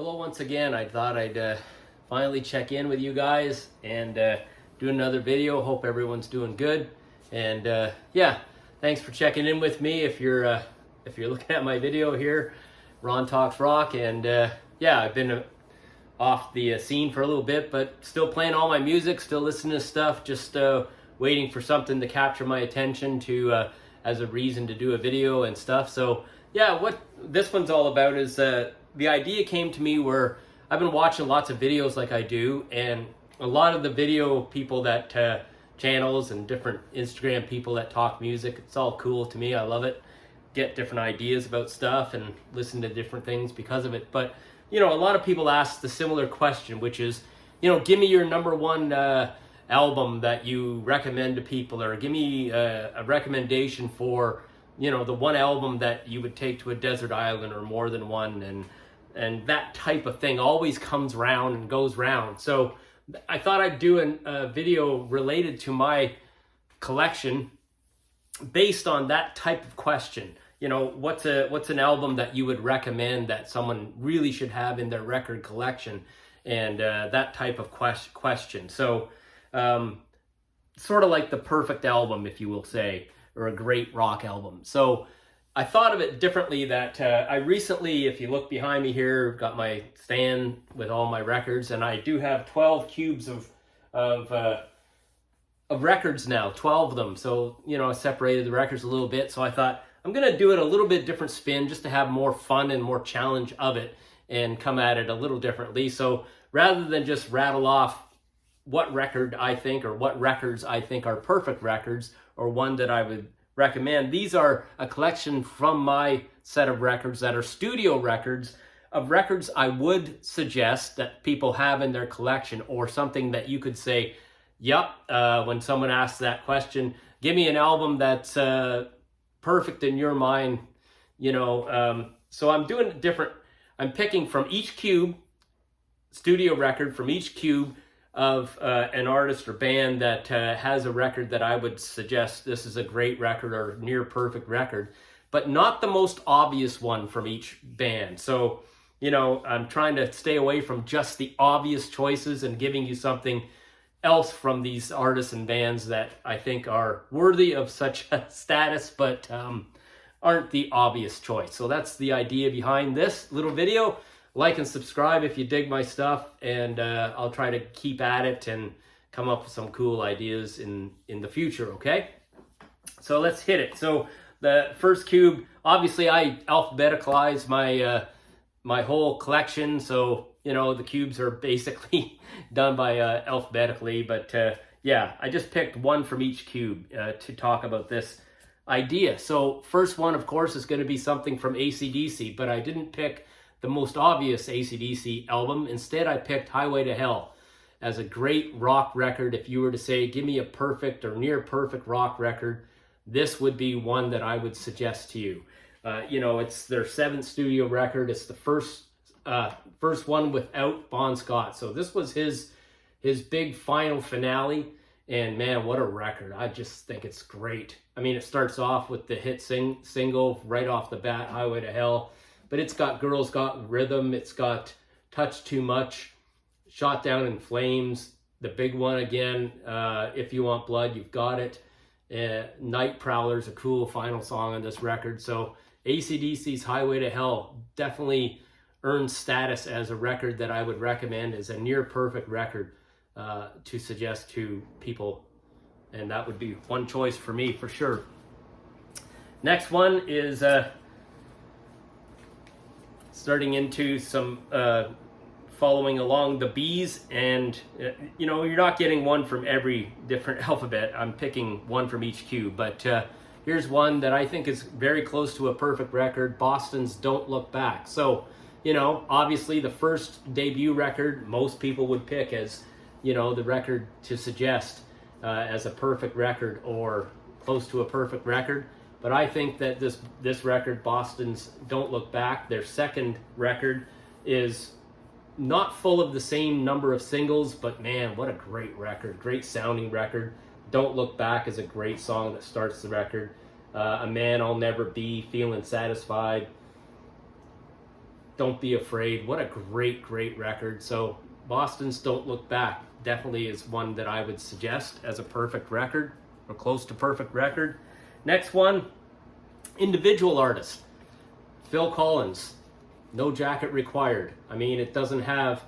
Hello once again. I thought I'd finally check in with you guys and do another video. Hope everyone's doing good. And yeah, thanks for checking in with me. If you're looking at my video here, Ron Talks Rock, and yeah, I've been off the scene for a little bit, but still playing all my music, still listening to stuff, just waiting for something to capture my attention to as a reason to do a video and stuff. So yeah, what this one's all about is the idea came to me where I've been watching lots of videos like I do, and a lot of the video people that channels and different Instagram people that talk music, it's all cool to me. I love it. Get different ideas about stuff and listen to different things because of it. But you know, a lot of people ask the similar question, which is, you know, give me your number one album that you recommend to people, or give me a recommendation for, you know, the one album that you would take to a desert island, or more than one, and that type of thing always comes round and goes round. So I thought I'd do a video related to my collection based on that type of question. You know, what's an album that you would recommend that someone really should have in their record collection, and that type of question. So sort of like the perfect album, if you will say, or a great rock album. So I thought of it differently, that I recently, if you look behind me here, got my stand with all my records, and I do have 12 cubes of records now, 12 of them. So, you know, I separated the records a little bit. So I thought I'm going to do it a little bit different spin, just to have more fun and more challenge of it, and come at it a little differently. So rather than just rattle off what record I think, or what records I think are perfect records, or one that I would recommend, these are a collection from my set of records that are studio records, of records I would suggest that people have in their collection, or something that you could say, yep, when someone asks that question, give me an album that's perfect in your mind, you know. So I'm doing it different. I'm picking from each cube, studio record from each cube of an artist or band that has a record that I would suggest this is a great record or near perfect record, but not the most obvious one from each band. So, you know, I'm trying to stay away from just the obvious choices, and giving you something else from these artists and bands that I think are worthy of such a status, but aren't the obvious choice. So that's the idea behind this little video. Like and subscribe if you dig my stuff, and I'll try to keep at it and come up with some cool ideas in the future, okay? So let's hit it. So the first cube, obviously I alphabeticalized my my whole collection, so you know the cubes are basically done by alphabetically, but yeah, I just picked one from each cube to talk about this idea. So first one, of course, is going to be something from AC/DC, but I didn't pick the most obvious AC/DC album. Instead, I picked Highway to Hell as a great rock record. If you were to say, give me a perfect or near perfect rock record, this would be one that I would suggest to you. You know, it's their 7th studio record. It's the first one without Bon Scott. So this was his big final finale, and man, what a record. I just think it's great. I mean, it starts off with the hit single right off the bat, Highway to Hell. But it's got Girls Got Rhythm, it's got Touch Too Much, Shot Down in Flames, the big one again, If You Want Blood, You've Got It. Night Prowler's a cool final song on this record. So AC/DC's Highway to Hell definitely earns status as a record that I would recommend as a near perfect record to suggest to people. And that would be one choice for me for sure. Next one is starting into some following along the Bees, and you know, you're not getting one from every different alphabet. I'm picking one from each cube, but here's one that I think is very close to a perfect record, Boston's Don't Look Back. So, you know, obviously the first debut record most people would pick as, you know, the record to suggest as a perfect record or close to a perfect record. But I think that this record, Boston's Don't Look Back, their second record, is not full of the same number of singles, but man, what a great record. Great sounding record. Don't Look Back is a great song that starts the record. A Man I'll Never Be, Feeling Satisfied. Don't Be Afraid. What a great, great record. So Boston's Don't Look Back definitely is one that I would suggest as a perfect record, or close to perfect record. Next one, individual artist. Phil Collins, No Jacket Required. I mean, it doesn't have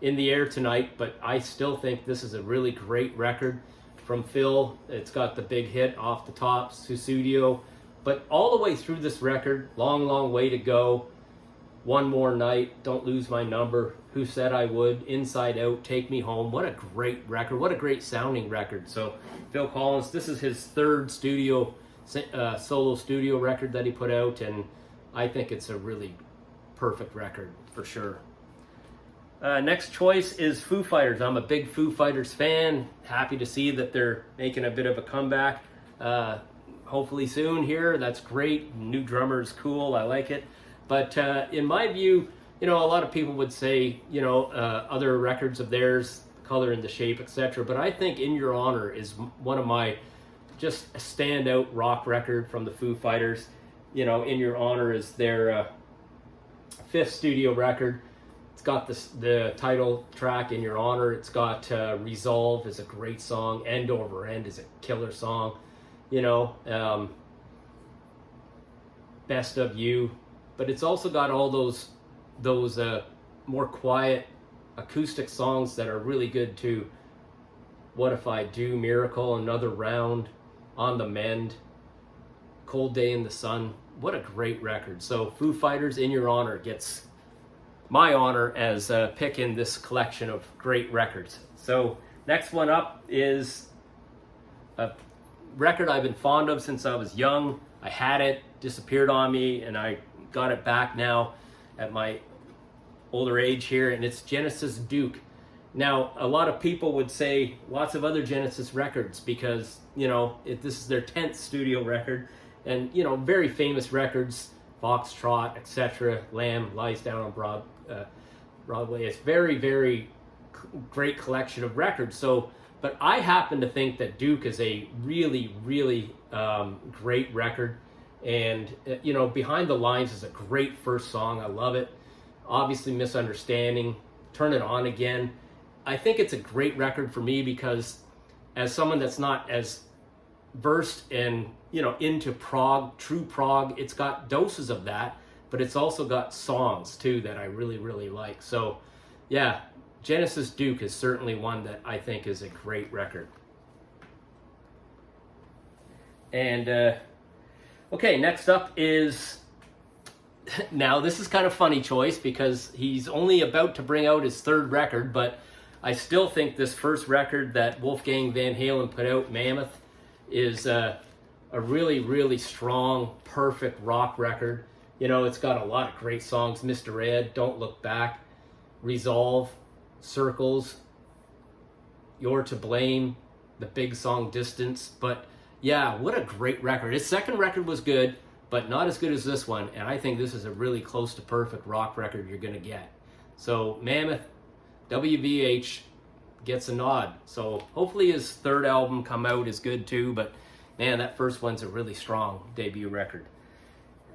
In the Air Tonight, but I still think this is a really great record from Phil. It's got the big hit Off the Top, Sussudio, but all the way through this record, Long, Long Way to Go, One More Night, Don't Lose My Number, Who Said I Would, Inside Out, Take Me Home. What a great record. What a great sounding record. So Phil Collins, this is his third solo studio record that he put out, and I think it's a really perfect record for sure. Next choice is Foo Fighters. I'm a big Foo Fighters fan. Happy to see that they're making a bit of a comeback. Hopefully soon here. That's great. New drummer is cool. I like it. But in my view, a lot of people would say, other records of theirs, Color and the Shape, etc. But I think In Your Honor is one of my just a standout rock record from the Foo Fighters. In Your Honor is their fifth studio record. It's got the title track, In Your Honor. It's got Resolve is a great song. End Over End is a killer song. Best of You. But it's also got all those more quiet acoustic songs that are really good too. What If I Do, Miracle, Another Round, On the Mend, Cold Day in the Sun. What a great record. So Foo Fighters, In Your Honor gets my honor as a pick in this collection of great records. So next one up is a record I've been fond of since I was young. I had it, disappeared on me, and I got it back now at my older age here, and it's Genesis Duke. Now, a lot of people would say lots of other Genesis records because, this is their 10th studio record, and, very famous records, Foxtrot, etc., Lamb, Lies Down on Broadway. It's very, very great collection of records. So, but I happen to think that Duke is a really, really great record. And, Behind the Lines is a great first song. I love it. Obviously, Misunderstanding, Turn It On Again. I think it's a great record for me because as someone that's not as versed and, into prog, true prog, it's got doses of that, but it's also got songs too that I really, really like. So yeah, Genesis Duke is certainly one that I think is a great record. And okay, next up is, now this is kind of funny choice because he's only about to bring out his third record, but I still think this first record that Wolfgang Van Halen put out, Mammoth, is a really, really strong, perfect rock record. It's got a lot of great songs. Mr. Ed, Don't Look Back, Resolve, Circles, You're to Blame, the big song Distance. But yeah, what a great record. His second record was good, but not as good as this one. And I think this is a really close to perfect rock record you're going to get. So Mammoth, WVH gets a nod. So hopefully his third album come out is good too. But man, that first one's a really strong debut record.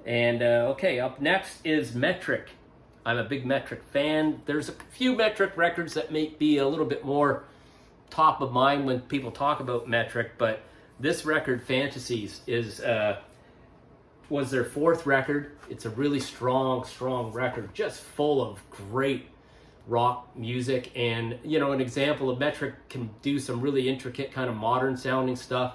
And okay, up next is Metric. I'm a big Metric fan. There's a few Metric records that may be a little bit more top of mind when people talk about Metric, but this record, Fantasies, was their fourth record. It's a really strong record, just full of great rock music. And, an example of Metric can do some really intricate kind of modern sounding stuff,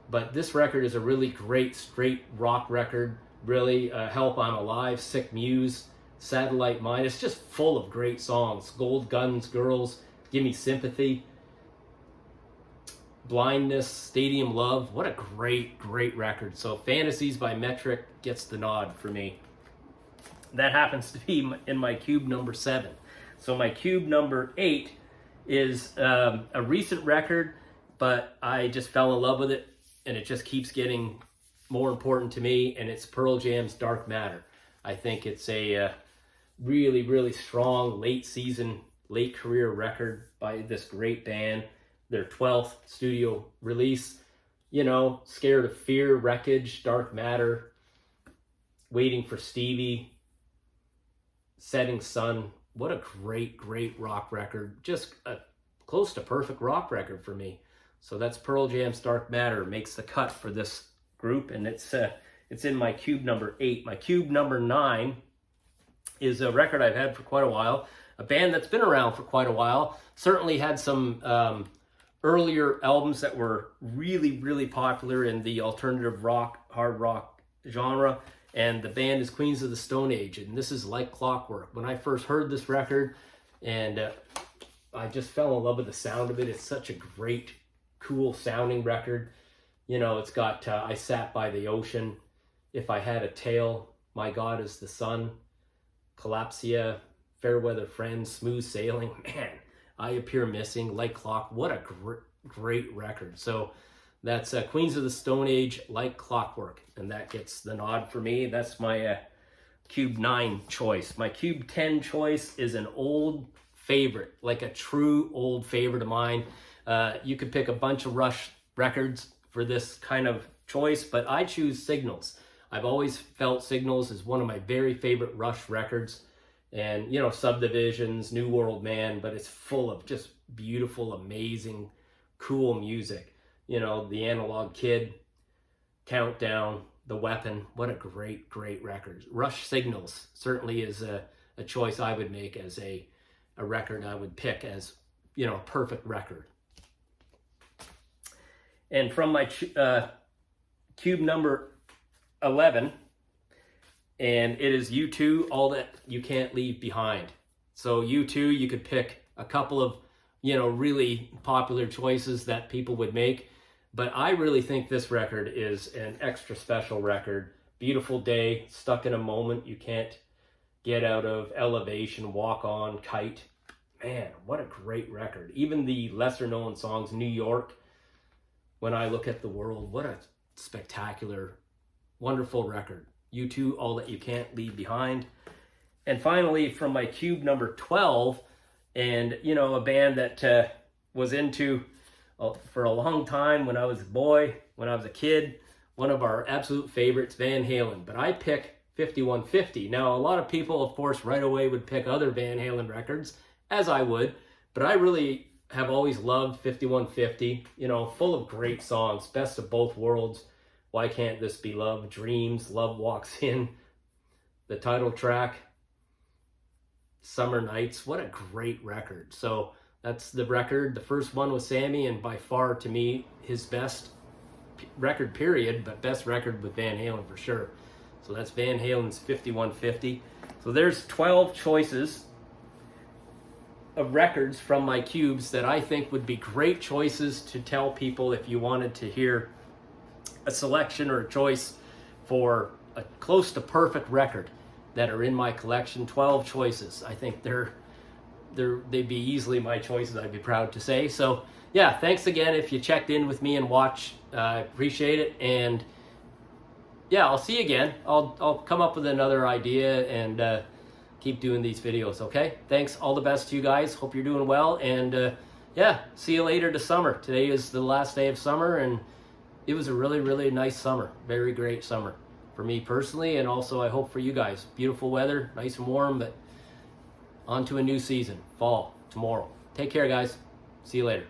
but this record is a really great straight rock record. Really, Help I'm Alive, Sick Muse, Satellite Mind. It's just full of great songs. Gold Guns Girls, Gimme Sympathy, Blindness, Stadium Love. What a great record. So Fantasies by Metric gets the nod for me. That happens to be in my cube number 7. So my cube number 8 is a recent record, but I just fell in love with it, and it just keeps getting more important to me, and it's Pearl Jam's Dark Matter. I think it's a really, really strong late season, late career record by this great band. Their 12th studio release, Scared of Fear, Wreckage, Dark Matter, Waiting for Stevie, Setting Sun. What a great rock record. Just a close to perfect rock record for me. So that's Pearl Jam's Dark Matter, makes the cut for this group, and it's in my cube number 8. My cube number 9 is a record I've had for quite a while, a band that's been around for quite a while. Certainly had some earlier albums that were really popular in the alternative rock, hard rock genre, and the band is Queens of the Stone Age, and this is Like Clockwork. When I first heard this record, and I just fell in love with the sound of it. It's such a great, cool sounding record. You know, it's got I Sat by the Ocean, If I Had a Tail, My God is the Sun, Collapsia, Fairweather Friends, Smooth Sailing. Man, I Appear Missing, Like Clock. What a great record. So that's Queens of the Stone Age, Like Clockwork, and that gets the nod for me. That's my cube 9 choice. My cube 10 choice is an old favorite, like a true old favorite of mine. You could pick a bunch of Rush records for this kind of choice, but I choose Signals. I've always felt Signals is one of my very favorite Rush records. And, you know, Subdivisions, New World Man, but it's full of just beautiful, amazing, cool music. You know, The Analog Kid, Countdown, The Weapon. What a great record. Rush Signals certainly is a choice I would make as a record I would pick as, you know, a perfect record. And from my cube number 11, and it is U2, All That You Can't Leave Behind. So U2, you could pick a couple of, you know, really popular choices that people would make, but I really think this record is an extra special record. Beautiful Day, Stuck in a Moment You Can't Get Out of, Elevation, Walk On, Kite. Man, what a great record. Even the lesser known songs, New York, When I Look at the World, what a spectacular, wonderful record. U2, All That You Can't Leave Behind. And finally, from my cube number 12, and, you know, a band that was into for a long time when I was a boy, when I was a kid, one of our absolute favorites, Van Halen. But I pick 5150. Now, a lot of people, of course, right away would pick other Van Halen records, as I would, but I really have always loved 5150, you know, full of great songs, Best of Both Worlds, Why Can't This Be Love, Dreams, Love Walks In, the title track, Summer Nights. What a great record. So that's the record. The first one was Sammy, and by far, to me, his best record, period, but best record with Van Halen for sure. So that's Van Halen's 5150. So there's 12 choices of records from my cubes that I think would be great choices to tell people if you wanted to hear a selection or a choice for a close to perfect record that are in my collection. 12 choices. I think they'd be easily my choices, I'd be proud to say. So yeah, thanks again if you checked in with me and watched. I appreciate it. And yeah, I'll see you again. I'll come up with another idea and keep doing these videos, okay? Thanks, all the best to you guys. Hope you're doing well, and yeah, see you later to summer. Today is the last day of summer, and it was a really nice summer. Very great summer for me personally, and also I hope for you guys. Beautiful weather, nice and warm, but on to a new season, fall, tomorrow. Take care, guys. See you later.